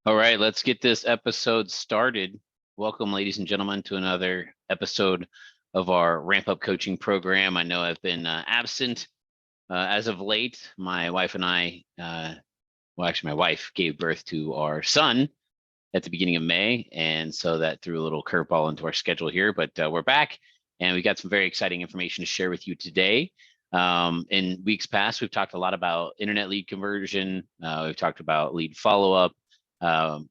All right, let's get this episode started. Welcome, ladies and gentlemen, to another episode of our Ramp Up Coaching Program. I know I've been absent as of late. My wife and I, well, actually, my wife gave birth to our son at the beginning of May, and so that threw a little curveball into our schedule here. But we're back, and we got some very exciting information to share with you today. In weeks past, we've talked a lot about internet lead conversion. We've talked about lead follow-up,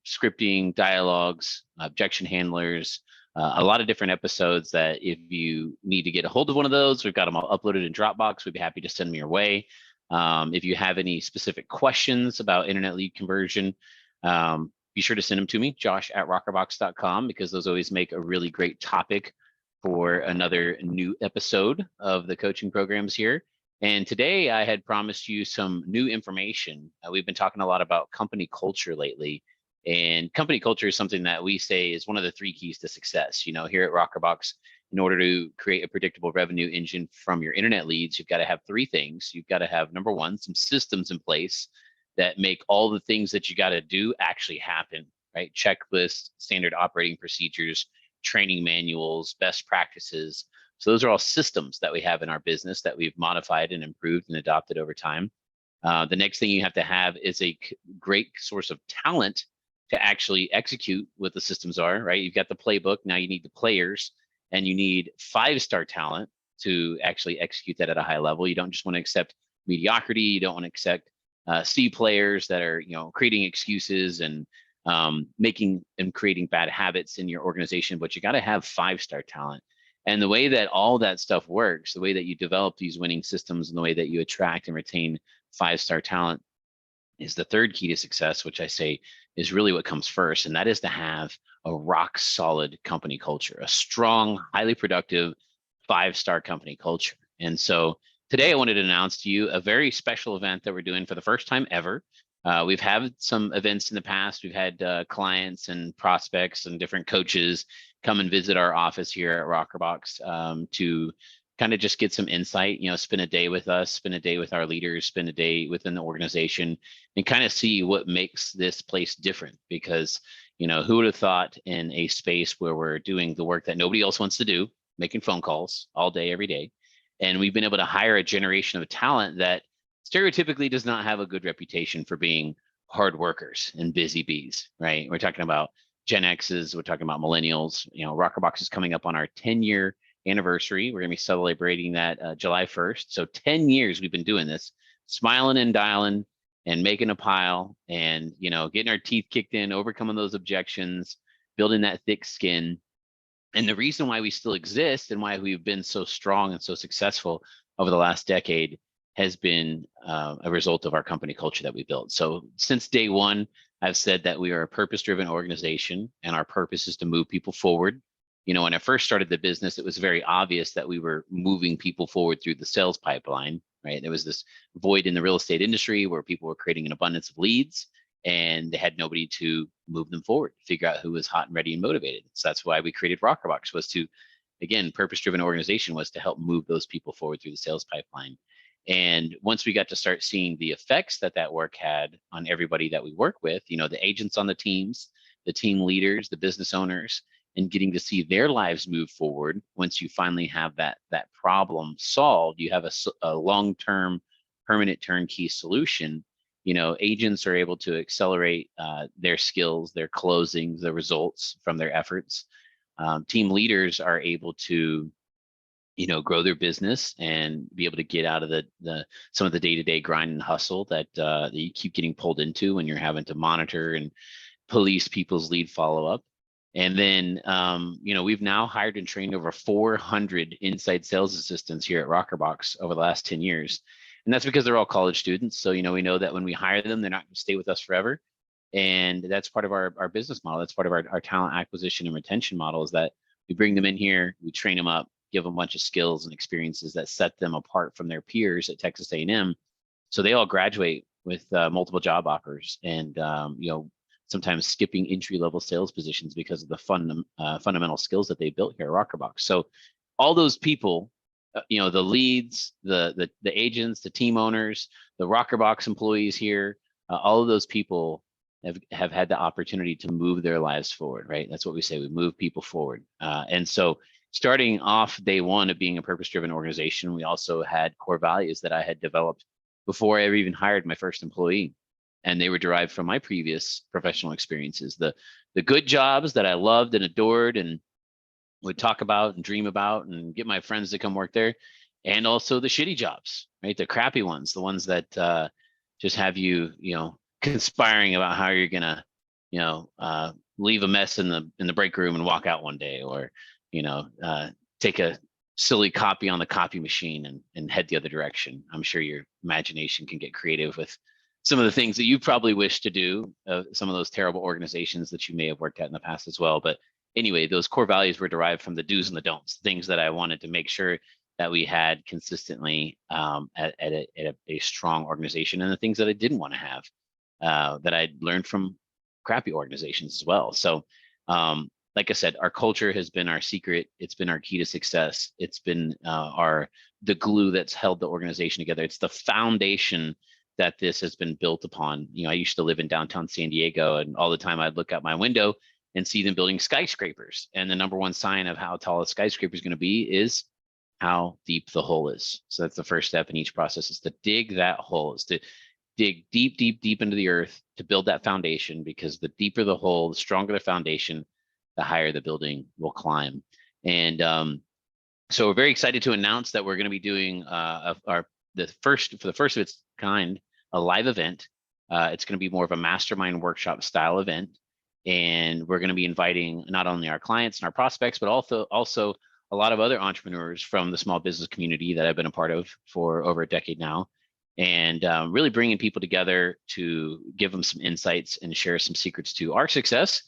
scripting, dialogues, objection handlers, a lot of different episodes that if you need to get a hold of one of those, we've got them all uploaded in Dropbox. We'd be happy to send them your way. If you have any specific questions about internet lead conversion, be sure to send them to me, josh@rockerbox.com, because those always make a really great topic for another new episode of the coaching programs here. And today I had promised you some new information. We've been talking a lot about company culture lately. And company culture is something that we say is one of the three keys to success. You know, here at Rockerbox, in order to create a predictable revenue engine from your internet leads, you've got to have three things. You've got to have, number one, some systems in place that make all the things that you got to do actually happen, right? Checklists, standard operating procedures, training manuals, best practices. So those are all systems that we have in our business that we've modified and improved and adopted over time. The next thing you have to have is a great source of talent to actually execute what the systems are, right? You've got the playbook, now you need the players, and you need five-star talent to actually execute that at a high level. You don't just want to accept mediocrity. You don't want to accept C players that are, creating excuses and making and creating bad habits in your organization, but you got to have five-star talent. And the way that all that stuff works, the way that you develop these winning systems and the way that you attract and retain five-star talent is the third key to success, which I say is really what comes first. And that is to have a rock solid company culture, a strong, highly productive five-star company culture. And so today I wanted to announce to you a very special event that we're doing for the first time ever. We've had some events in the past. We've had clients and prospects and different coaches come and visit our office here at Rockerbox to kind of just get some insight, spend a day with us, spend a day with our leaders, spend a day within the organization, and kind of see what makes this place different. Because, who would have thought in a space where we're doing the work that nobody else wants to do, making phone calls all day, every day, and we've been able to hire a generation of talent that stereotypically does not have a good reputation for being hard workers and busy bees, right? We're talking about Gen X's, we're talking about millennials. Rockerbox is coming up on our 10-year anniversary. We're going to be celebrating that July 1st. So 10 years we've been doing this, smiling and dialing and making a pile and, getting our teeth kicked in, overcoming those objections, building that thick skin. And the reason why we still exist and why we've been so strong and so successful over the last decade has been a result of our company culture that we built. So since day one, I've said that we are a purpose-driven organization and our purpose is to move people forward. When I first started the business, it was very obvious that we were moving people forward through the sales pipeline, right? There was this void in the real estate industry where people were creating an abundance of leads and they had nobody to move them forward, figure out who was hot and ready and motivated. So that's why we created Rockerbox, was to, again, purpose-driven organization was to help move those people forward through the sales pipeline. And once we got to start seeing the effects that work had on everybody that we work with, the agents on the teams, the team leaders, the business owners, and getting to see their lives move forward. Once you finally have that problem solved, you have a long-term permanent turnkey solution. Agents are able to accelerate their skills, their closings, the results from their efforts. Team leaders are able to grow their business and be able to get out of the some of the day-to-day grind and hustle that you keep getting pulled into when you're having to monitor and police people's lead follow-up. And then, we've now hired and trained over 400 inside sales assistants here at Rockerbox over the last 10 years. And that's because they're all college students. So, we know that when we hire them, they're not going to stay with us forever. And that's part of our business model. That's part of our talent acquisition and retention model, is that we bring them in here, we train them up, give them a bunch of skills and experiences that set them apart from their peers at Texas A&M. So they all graduate with multiple job offers and, sometimes skipping entry-level sales positions because of the fundamental skills that they built here at Rockerbox. So all those people, the leads, the agents, the team owners, the Rockerbox employees here, all of those people have had the opportunity to move their lives forward, right? That's what we say, we move people forward. And so starting off day one of being a purpose-driven organization, we also had core values that I had developed before I ever even hired my first employee. And they were derived from my previous professional experiences. The good jobs that I loved and adored and would talk about and dream about and get my friends to come work there, and also the shitty jobs, right? The crappy ones, the ones that just have you, conspiring about how you're gonna, leave a mess in the break room and walk out one day, or take a silly copy on the copy machine and head the other direction. I'm sure your imagination can get creative with some of the things that you probably wish to do, some of those terrible organizations that you may have worked at in the past as well. But anyway, those core values were derived from the do's and the don'ts, things that I wanted to make sure that we had consistently at a strong organization, and the things that I didn't want to have that I'd learned from crappy organizations as well. So like I said, our culture has been our secret. It's been our key to success. It's been the glue that's held the organization together. It's the foundation that this has been built upon. I used to live in downtown San Diego, and all the time I'd look out my window and see them building skyscrapers. And the number one sign of how tall a skyscraper is going to be is how deep the hole is. So that's the first step in each process, is to dig that hole, is to dig deep, deep, deep into the earth to build that foundation, because the deeper the hole, the stronger the foundation, the higher the building will climb. And so we're very excited to announce that we're going to be doing for the first of its kind, a live event. It's going to be more of a mastermind workshop style event. And we're going to be inviting not only our clients and our prospects, but also a lot of other entrepreneurs from the small business community that I've been a part of for over a decade now. And really bringing people together to give them some insights and share some secrets to our success,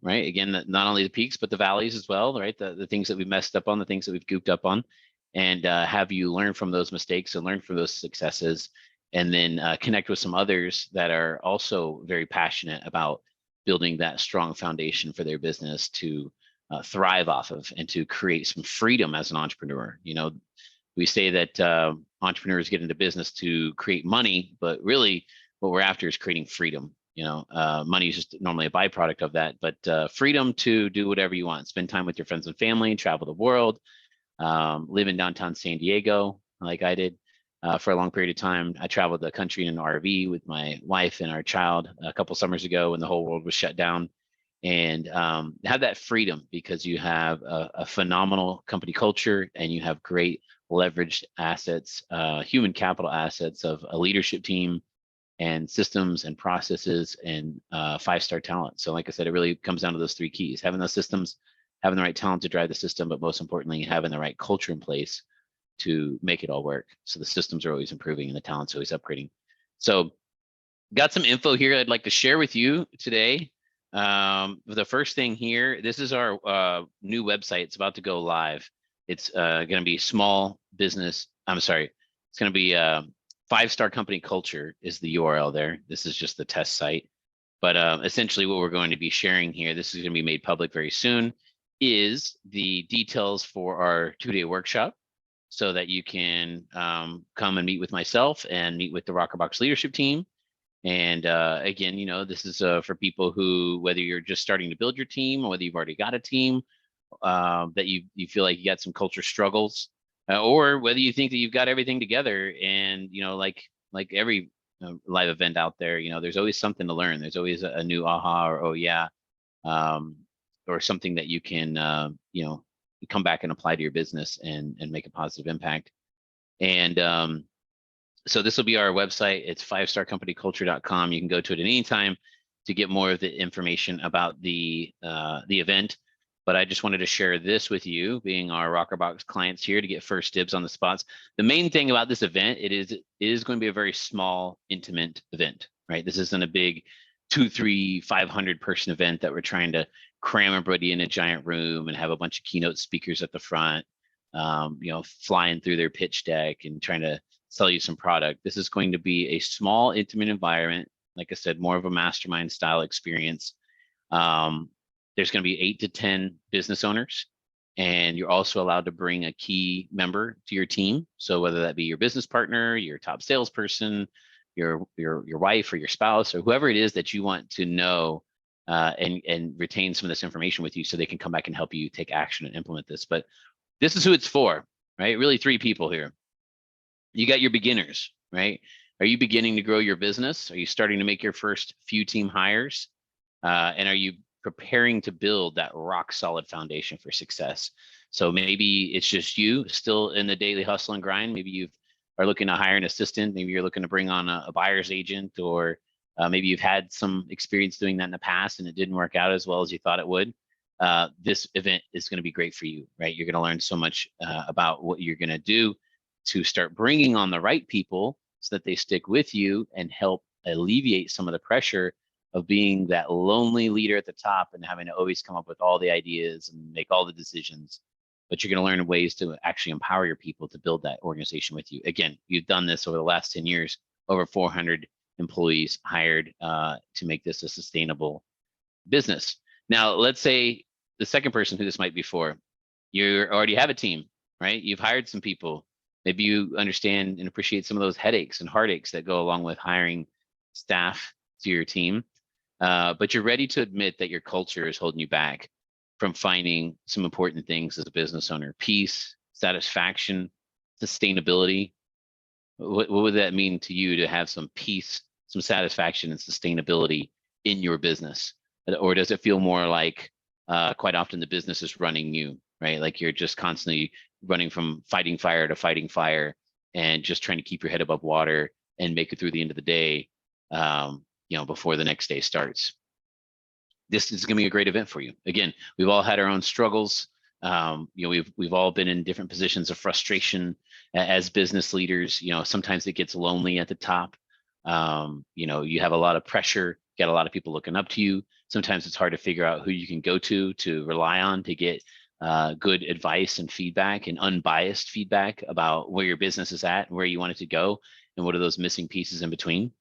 right? Again, not only the peaks, but the valleys as well, right? The things that we've messed up on, the things that we've goofed up on, and have you learn from those mistakes and learn from those successes, and then connect with some others that are also very passionate about building that strong foundation for their business to thrive off of, and to create some freedom as an entrepreneur. We say that entrepreneurs get into business to create money, but really what we're after is creating freedom. Money is just normally a byproduct of that, but freedom to do whatever you want, spend time with your friends and family, travel the world, live in downtown San Diego like I did for a long period of time. I traveled the country in an RV with my wife and our child a couple summers ago when the whole world was shut down, and have that freedom because you have a phenomenal company culture, and you have great leveraged assets, human capital assets of a leadership team and systems and processes and 5-star talent. So like I said, it really comes down to those 3 keys: having those systems, having the right talent to drive the system, but most importantly, having the right culture in place to make it all work. So the systems are always improving and the talent's always upgrading. So got some info here I'd like to share with you today. The first thing here, this is our new website. It's about to go live. It's going to be small business. It's going to be 5-star company culture is the URL there. This is just the test site. But essentially what we're going to be sharing here, this is going to be made public very soon, is the details for our 2-day workshop, so that you can come and meet with myself and meet with the Rockerbox leadership team. And again, this is for people who, whether you're just starting to build your team or whether you've already got a team, that you feel like you got some culture struggles, or whether you think that you've got everything together, and like every live event out there, there's always something to learn. There's always a new aha, or oh yeah, or something that you can come back and apply to your business and make a positive impact. And so this will be our website. It's 5starcompanyculture.com. You can go to it at any time to get more of the information about the event. But I just wanted to share this with you, being our Rockerbox clients here, to get first dibs on the spots. The main thing about this event, it is going to be a very small, intimate event, right? This isn't a big 200, 300, 500 person event that we're trying to cram everybody in a giant room and have a bunch of keynote speakers at the front, flying through their pitch deck and trying to sell you some product. This is going to be a small, intimate environment. Like I said, more of a mastermind style experience. There's going to be 8 to 10 business owners, and you're also allowed to bring a key member to your team. So whether that be your business partner, your top salesperson, your wife or your spouse or whoever it is that you want to know, and retain some of this information with you so they can come back and help you take action and implement this. But this is who it's for, right? Really three people here. You got your beginners, right? Are you beginning to grow your business? Are you starting to make your first few team hires? And are you preparing to build that rock solid foundation for success? So maybe it's just you still in the daily hustle and grind. Maybe you are looking to hire an assistant. Maybe you're looking to bring on a buyer's agent, or maybe you've had some experience doing that in the past and it didn't work out as well as you thought it would. This event is going to be great for you, right? You're going to learn so much about what you're going to do to start bringing on the right people so that they stick with you and help alleviate some of the pressure of being that lonely leader at the top and having to always come up with all the ideas and make all the decisions. But you're going to learn ways to actually empower your people to build that organization with you. Again, you've done this over the last 10 years, over 400 employees hired to make this a sustainable business. Now, let's say the second person who this might be for, you already have a team, right? You've hired some people. Maybe you understand and appreciate some of those headaches and heartaches that go along with hiring staff to your team. But you're ready to admit that your culture is holding you back from finding some important things as a business owner: peace, satisfaction, sustainability. What would that mean to you to have some peace, some satisfaction, and sustainability in your business? Or does it feel more like quite often the business is running you, right? Like you're just constantly running from fighting fire to fighting fire and just trying to keep your head above water and make it through the end of the day, before the next day starts. This is going to be a great event for you. Again, we've all had our own struggles. We've all been in different positions of frustration as business leaders. Sometimes it gets lonely at the top. You have a lot of pressure, got a lot of people looking up to you. Sometimes it's hard to figure out who you can go to rely on to get good advice and feedback and unbiased feedback about where your business is at, where you want it to go, and what are those missing pieces in between.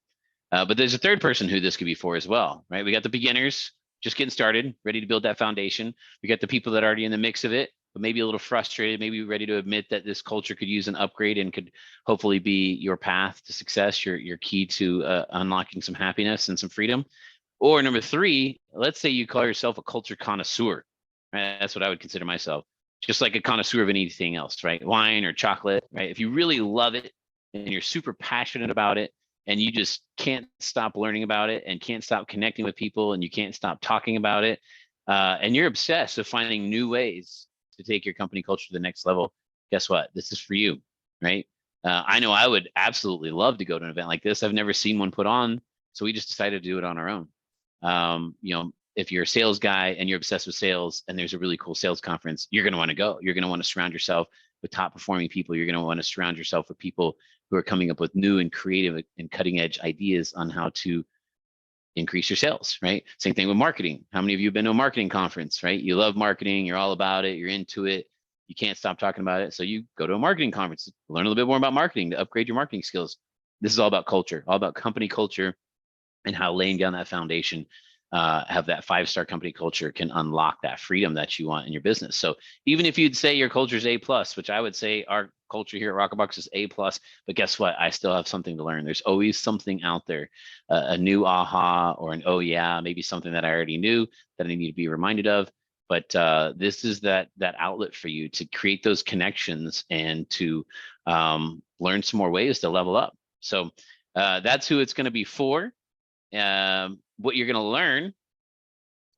But there's a third person who this could be for as well, right? We got the beginners just getting started, ready to build that foundation. We got the people that are already in the mix of it, but maybe a little frustrated, maybe ready to admit that this culture could use an upgrade and could hopefully be your path to success, your key to unlocking some happiness and some freedom. Or number three, let's say you call yourself a culture connoisseur, right? That's what I would consider myself, just like a connoisseur of anything else, right? Wine or chocolate, right? If you really love it and you're super passionate about it, and you just can't stop learning about it and can't stop connecting with people and you can't stop talking about it, and you're obsessed with finding new ways to take your company culture to the next level, guess what? This is for you, right? I know I would absolutely love to go to an event like this. I've never seen one put on, so we just decided to do it on our own. If you're a sales guy and you're obsessed with sales and there's a really cool sales conference, you're going to want to go. You're going to want to surround yourself with top performing people. You're going to want to surround yourself with people who are coming up with new and creative and cutting edge ideas on how to increase your sales, right? Same thing with marketing. How many of you have been to a marketing conference, right? You love marketing, you're all about it, you're into it, you can't stop talking about it. So you go to a marketing conference, learn a little bit more about marketing to upgrade your marketing skills. This is all about culture, all about company culture, and how laying down that foundation, have that 5-star company culture can unlock that freedom that you want in your business. So even if you'd say your culture is A+, which I would say our culture here at Rockerbox is A+, but guess what? I still have something to learn. There's always something out there, a new aha or an oh yeah, maybe something that I already knew that I need to be reminded of. But this is that outlet for you to create those connections and to learn some more ways to level up. So that's who it's going to be for. What you're going to learn, a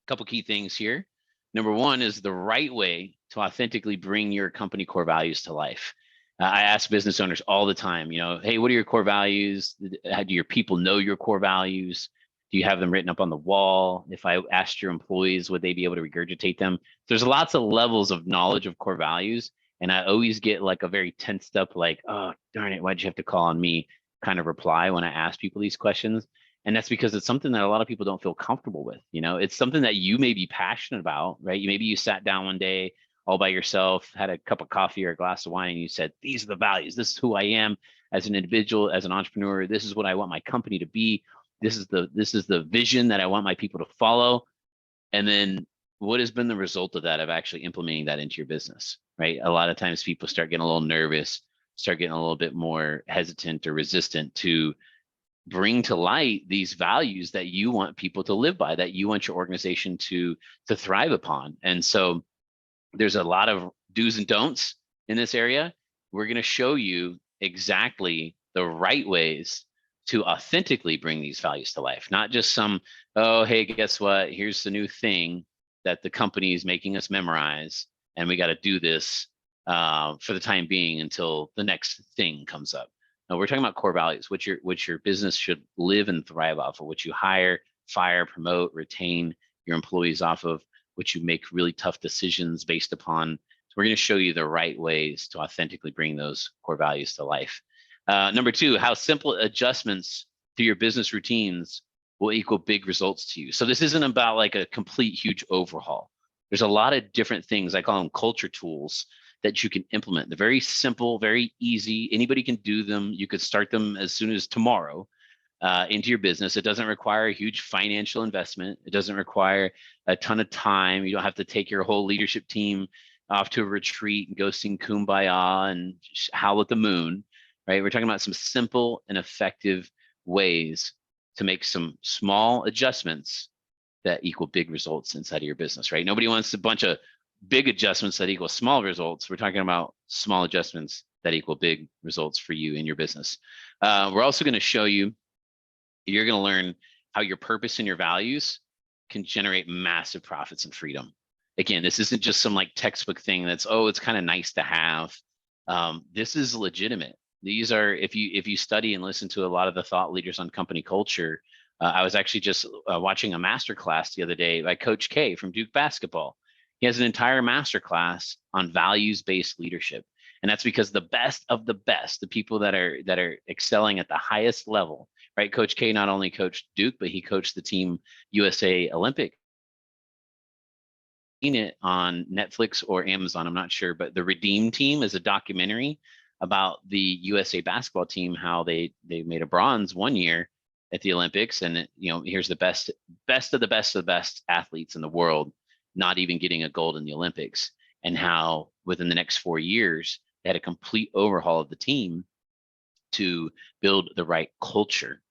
couple key things here. Number one is the right way to authentically bring your company core values to life. I ask business owners all the time, hey, what are your core values? How do your people know your core values? Do you have them written up on the wall? If I asked your employees, would they be able to regurgitate them? There's lots of levels of knowledge of core values. And I always get like a very tensed up, like, oh, darn it, why'd you have to call on me kind of reply when I ask people these questions. And that's because it's something that a lot of people don't feel comfortable with. It's something that you may be passionate about, right? Maybe you sat down one day all by yourself, had a cup of coffee or a glass of wine, and you said, these are the values. This is who I am as an individual, as an entrepreneur. This is what I want my company to be. This is the vision that I want my people to follow. And then what has been the result of that, of actually implementing that into your business, right? A lot of times people start getting a little nervous, start getting a little bit more hesitant or resistant to bring to light these values that you want people to live by, that you want your organization to thrive upon. And so there's a lot of do's and don'ts in this area. We're going to show you exactly the right ways to authentically bring these values to life, not just some, oh, hey, guess what? Here's the new thing that the company is making us memorize, and we got to do this for the time being until the next thing comes up. No, we're talking about core values, which your business should live and thrive off of, which you hire, fire, promote, retain your employees off of, which you make really tough decisions based upon. So we're going to show you the right ways to authentically bring those core values to life. Number two, how simple adjustments to your business routines will equal big results to you. So this isn't about like a complete huge overhaul. There's a lot of different things, I call them culture tools, that you can implement. They're very simple, very easy. Anybody can do them. You could start them as soon as tomorrow into your business. It doesn't require a huge financial investment. It doesn't require a ton of time. You don't have to take your whole leadership team off to a retreat and go sing Kumbaya and howl at the moon, right? We're talking about some simple and effective ways to make some small adjustments that equal big results inside of your business, right? Nobody wants a bunch of big adjustments that equal small results. We're talking about small adjustments that equal big results for you in your business. We're also going to show you, you're going to learn how your purpose and your values can generate massive profits and freedom. Again, this isn't just some like textbook thing that's, oh, it's kind of nice to have. This is legitimate. These are, if you study and listen to a lot of the thought leaders on company culture, I was actually just watching a masterclass the other day by Coach K from Duke basketball. He has an entire masterclass on values-based leadership. And that's because the best of the best, the people that are excelling at the highest level, right? Coach K not only coached Duke, but he coached the team USA Olympic. Seen it on Netflix or Amazon, I'm not sure, but the Redeem Team is a documentary about the USA basketball team, how they made a bronze one year at the Olympics. And here's the best of the best athletes in the world not even getting a gold in the Olympics, and how within the next 4 years, they had a complete overhaul of the team to build the right culture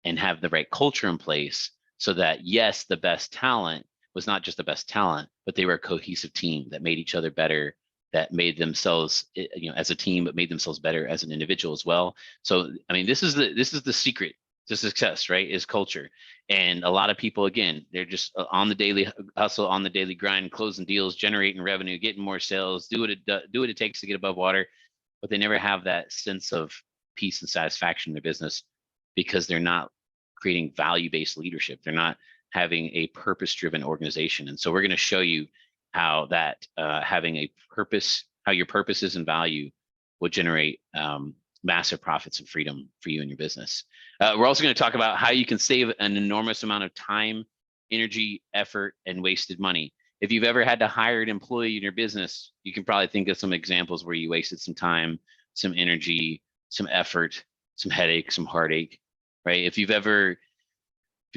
and have the right culture in place so that, yes, the best talent was not just the best talent, but they were a cohesive team that made each other better, that made themselves, as a team, but made themselves better as an individual as well. So, I mean, this is the secret to success, right? Is culture. And a lot of people, again, they're just on the daily hustle, on the daily grind, closing deals, generating revenue, getting more sales, do what it takes to get above water, but they never have that sense of peace and satisfaction in their business because they're not creating value-based leadership. They're not having a purpose-driven organization. And so we're going to show you how that having a purpose, how your purposes and value will generate massive profits and freedom for you and your business. We're also going to talk about how you can save an enormous amount of time, energy, effort, and wasted money. If you've ever had to hire an employee in your business, you can probably think of some examples where you wasted some time, some energy, some effort, some headache, some heartache, right? If you've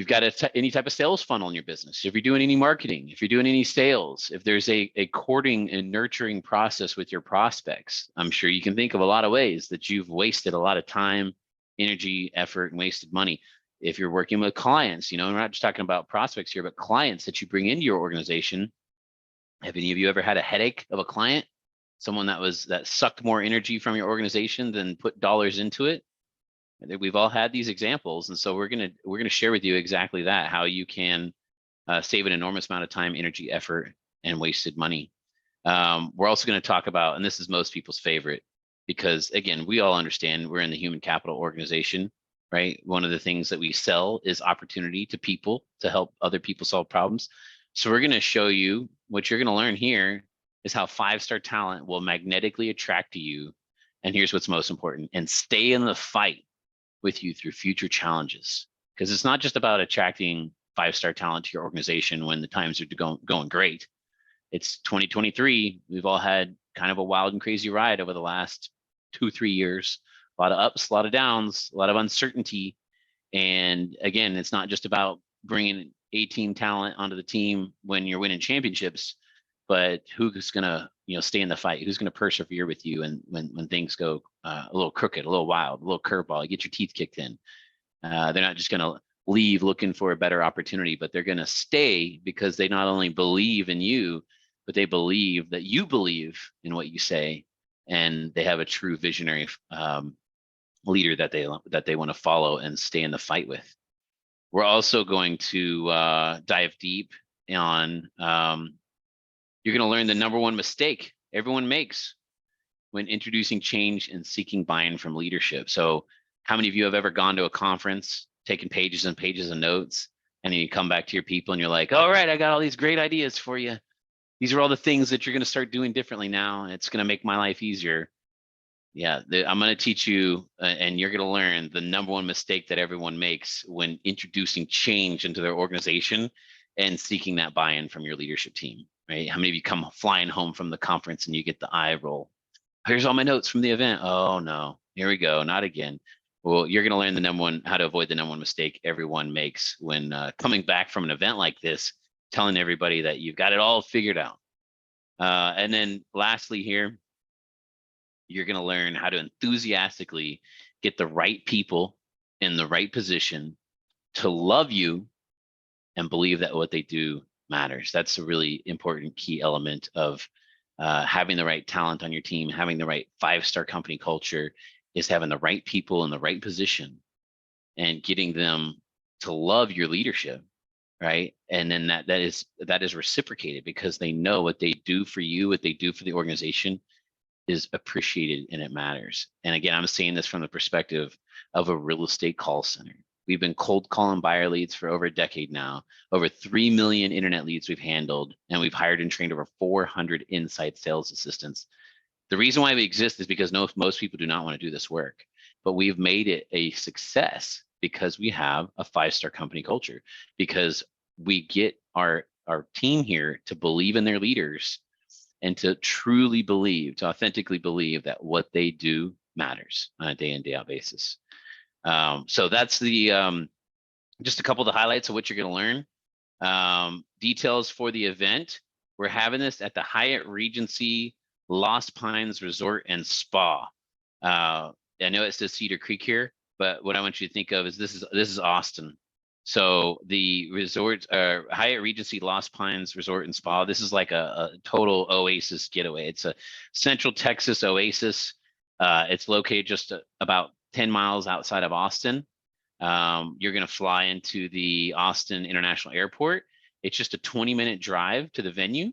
got any type of sales funnel in your business, if you're doing any marketing, if you're doing any sales, if there's a courting and nurturing process with your prospects, I'm sure you can think of a lot of ways that you've wasted a lot of time, energy, effort, and wasted money. If you're working with clients, we're not just talking about prospects here, but clients that you bring into your organization. Have any of you ever had a headache of a client, someone that sucked more energy from your organization than put dollars into it? We've all had these examples, and so we're gonna share with you exactly that, how you can save an enormous amount of time, energy, effort, and wasted money. We're also going to talk about, and this is most people's favorite, because again, we all understand we're in the human capital organization, right? One of the things that we sell is opportunity to people to help other people solve problems. So we're going to show you, what you're going to learn here is how 5-star talent will magnetically attract to you. And here's what's most important, and stay in the fight with you through future challenges. Because it's not just about attracting 5-star talent to your organization when the times are going great. It's 2023. We've all had kind of a wild and crazy ride over the last 2-3 years. A lot of ups, a lot of downs, a lot of uncertainty. And again, it's not just about bringing 18 talent onto the team when you're winning championships, but who's going to stay in the fight, who's going to persevere with you, and when things go a little crooked, a little wild, a little curveball, you get your teeth kicked in. They're not just going to leave looking for a better opportunity, but they're going to stay because they not only believe in you, but they believe that you believe in what you say, and they have a true visionary leader that they want to follow and stay in the fight with. We're also going to dive deep on. You're going to learn the number one mistake everyone makes when introducing change and seeking buy-in from leadership. So, how many of you have ever gone to a conference, taken pages and pages of notes, and then you come back to your people and you're like, all right, I got all these great ideas for you. These are all the things that you're going to start doing differently now, and it's going to make my life easier. Yeah, I'm going to teach you, and you're going to learn the number one mistake that everyone makes when introducing change into their organization and seeking that buy-in from your leadership team, right? How many of you come flying home from the conference and you get the eye roll? Here's all my notes from the event. Oh no, here we go, not again. Well, you're going to learn how to avoid the number one mistake everyone makes when coming back from an event like this, telling everybody that you've got it all figured out. And then lastly here, you're going to learn how to enthusiastically get the right people in the right position to love you and believe that what they do matters. That's a really important key element of having the right talent on your team, having the right 5-star company culture, is having the right people in the right position and getting them to love your leadership, right? And then that is reciprocated because they know what they do for you, what they do for the organization is appreciated and it matters. And again, I'm saying this from the perspective of a real estate call center. We've been cold calling buyer leads for over a decade now, over 3 million internet leads we've handled, and we've hired and trained over 400 inside sales assistants. The reason why we exist is because most people do not want to do this work, but we've made it a success because we have a 5-star company culture, because we get our team here to believe in their leaders and to truly believe, to authentically believe that what they do matters on a day in, day out basis. So that's the just a couple of the highlights of what you're going to learn. Details for the event. We're having this at the Hyatt Regency Lost Pines Resort and Spa. I know it says Cedar Creek here, but what I want you to think of is this is Austin. So the resort, Hyatt Regency Lost Pines Resort and Spa, this is like a total oasis getaway. It's a Central Texas oasis. It's located just about 10 miles outside of Austin. You're going to fly into the Austin International Airport. It's just a 20-minute drive to the venue.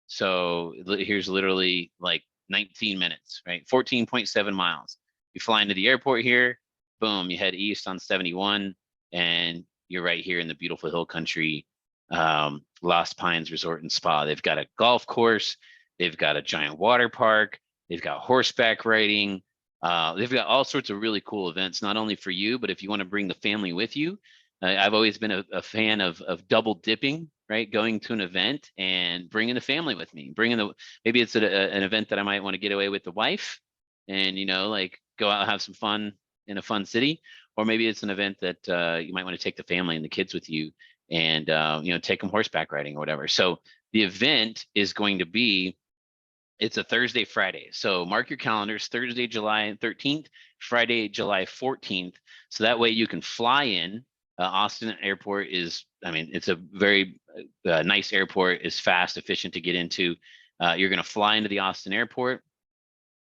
So here's literally like 19 minutes, right? 14.7 miles. You fly into the airport here, boom, you head east on 71, and you're right here in the beautiful hill country, Lost Pines Resort and Spa. They've got a golf course. They've got a giant water park. They've got horseback riding. They've got all sorts of really cool events, not only for you, but if you want to bring the family with you. I've always been a fan of double dipping, right? Going to an event and bringing the family with me, maybe it's an event that I might want to get away with the wife and, like go out and have some fun in a fun city. Or maybe it's an event that you might want to take the family and the kids with you and, take them horseback riding or whatever. So the event is going to be, it's a Thursday, Friday. So mark your calendars, Thursday, July 13th, Friday, July 14th. So that way you can fly in. Austin Airport is, it's a very nice airport. It's fast, efficient to get into. You're going to fly into the Austin Airport.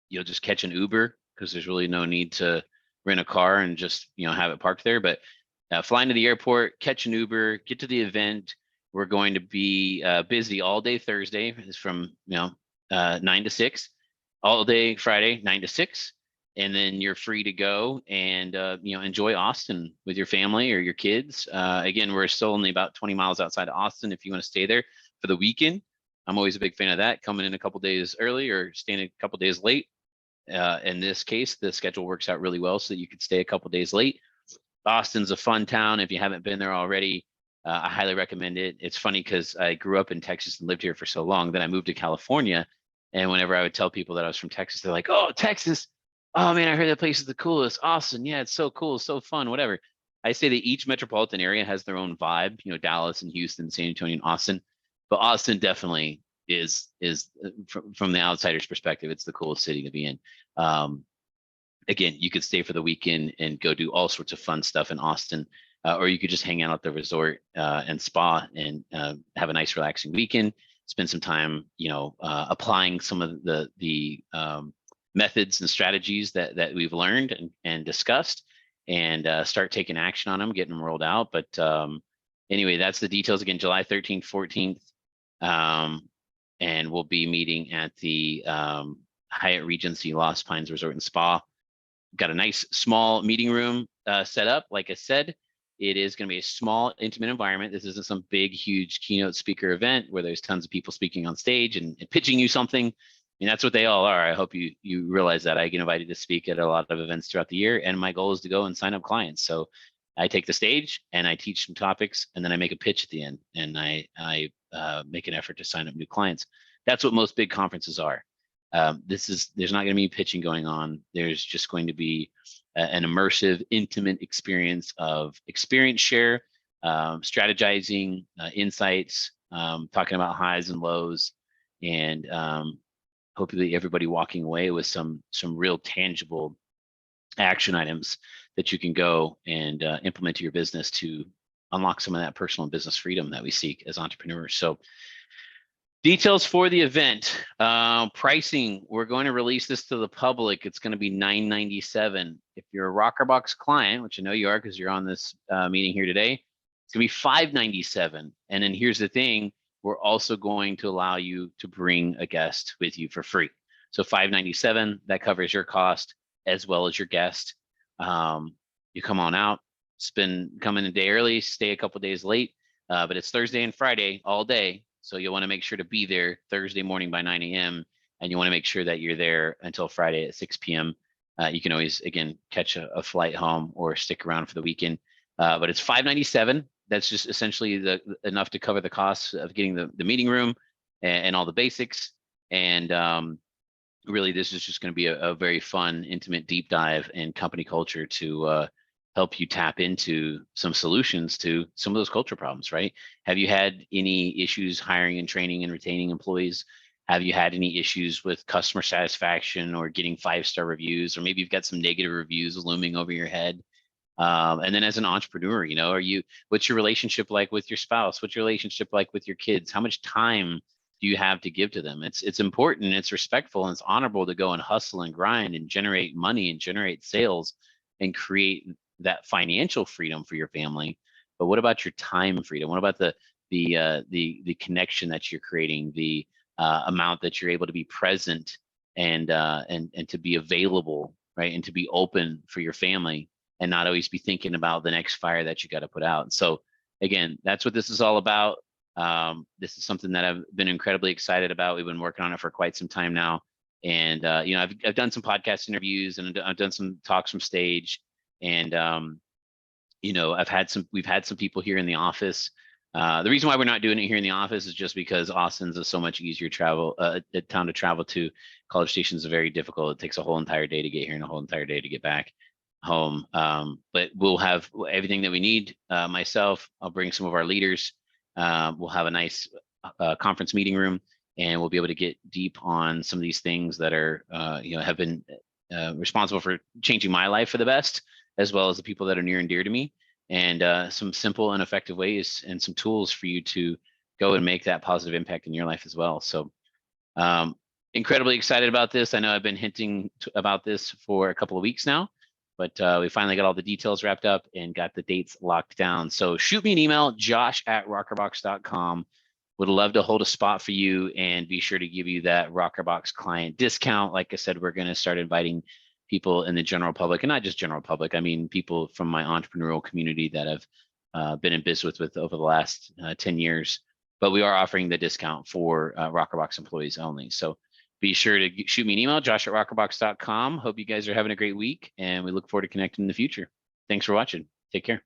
You'll just catch an Uber because there's really no need to rent a car and just, have it parked there. But fly into the airport, catch an Uber, get to the event. We're going to be busy all day Thursday. It's from, 9 to 6, all day Friday, 9 to 6. And then you're free to go and, enjoy Austin with your family or your kids. Again, we're still only about 20 miles outside of Austin. If you want to stay there for the weekend, I'm always a big fan of that, coming in a couple days early or staying a couple days late. In this case, the schedule works out really well so that you could stay a couple days late. Austin's a fun town. If you haven't been there already, I highly recommend it. It's funny because I grew up in Texas and lived here for so long. Then I moved to California. And whenever I would tell people that I was from Texas, they're like, oh, Texas. Oh, man, I heard that place is the coolest. Austin. Yeah, it's so cool. So fun, whatever. I say that each metropolitan area has their own vibe, Dallas and Houston, San Antonio and Austin. But Austin definitely is from the outsider's perspective, it's the coolest city to be in. again, you could stay for the weekend and go do all sorts of fun stuff in Austin, or you could just hang out at the resort and spa and have a nice relaxing weekend. Spend some time, applying some of the methods and strategies that we've learned and discussed, and start taking action on them, getting them rolled out. But anyway, that's the details. Again, July 13th, 14th, and we'll be meeting at the Hyatt Regency Lost Pines Resort and Spa. Got a nice small meeting room set up. Like I said, it is going to be a small, intimate environment. This isn't some big, huge keynote speaker event where there's tons of people speaking on stage and pitching you something. I mean, that's what they all are. I hope you realize that. I get invited to speak at a lot of events throughout the year, and my goal is to go and sign up clients. So I take the stage and I teach some topics, and then I make a pitch at the end, and I make an effort to sign up new clients. That's what most big conferences are. There's not going to be pitching going on. There's just going to be an immersive, intimate experience of experience share, strategizing, insights, talking about highs and lows, and hopefully everybody walking away with some real tangible action items that you can go and implement to your business to unlock some of that personal and business freedom that we seek as entrepreneurs. So details for the event, pricing, we're going to release this to the public. It's going to be $997. If you're a Rockerbox client, which I know you are because you're on this meeting here today, it's going to be $597. And then here's the thing, we're also going to allow you to bring a guest with you for free. So $597, that covers your cost as well as your guest. You come on out, come in a day early, stay a couple days late, but it's Thursday and Friday all day. So you'll want to make sure to be there Thursday morning by 9 a.m. and you want to make sure that you're there until Friday at 6 p.m. You can always, again, catch a flight home or stick around for the weekend. But it's $597. That's just essentially enough to cover the costs of getting the meeting room and all the basics. And really, this is just going to be a very fun, intimate deep dive in company culture to help you tap into some solutions to some of those culture problems, right? Have you had any issues hiring and training and retaining employees? Have you had any issues with customer satisfaction or getting 5-star reviews? Or maybe you've got some negative reviews looming over your head. And then as an entrepreneur, what's your relationship like with your spouse? What's your relationship like with your kids? How much time do you have to give to them? It's important, it's respectful, and it's honorable to go and hustle and grind and generate money and generate sales and create that financial freedom for your family. But what about your time freedom? What about the connection that you're creating, the amount that you're able to be present and to be available, right? And to be open for your family and not always be thinking about the next fire that you got to put out. And so again, that's what this is all about. This is something that I've been incredibly excited about. We've been working on it for quite some time now. And I've done some podcast interviews and I've done some talks from stage. And we've had some people here in the office. The reason why we're not doing it here in the office is just because Austin's a so much easier town to travel to. College Station is very difficult. It takes a whole entire day to get here and a whole entire day to get back home. But we'll have everything that we need. Myself, I'll bring some of our leaders. We'll have a nice conference meeting room, and we'll be able to get deep on some of these things that are have been responsible for changing my life for the best, as well as the people that are near and dear to me, and some simple and effective ways and some tools for you to go and make that positive impact in your life as well. So incredibly excited about this. I know I've been hinting about this for a couple of weeks now, but we finally got all the details wrapped up and got the dates locked down. So shoot me an email, josh@rockerbox.com. Would love to hold a spot for you and be sure to give you that Rockerbox client discount. Like I said, we're going to start inviting people in the general public, and not just general public. I mean, people from my entrepreneurial community that I've been in business with over the last 10 years. But we are offering the discount for Rockerbox employees only. So be sure to shoot me an email, josh@rockerbox.com. Hope you guys are having a great week, and we look forward to connecting in the future. Thanks for watching. Take care.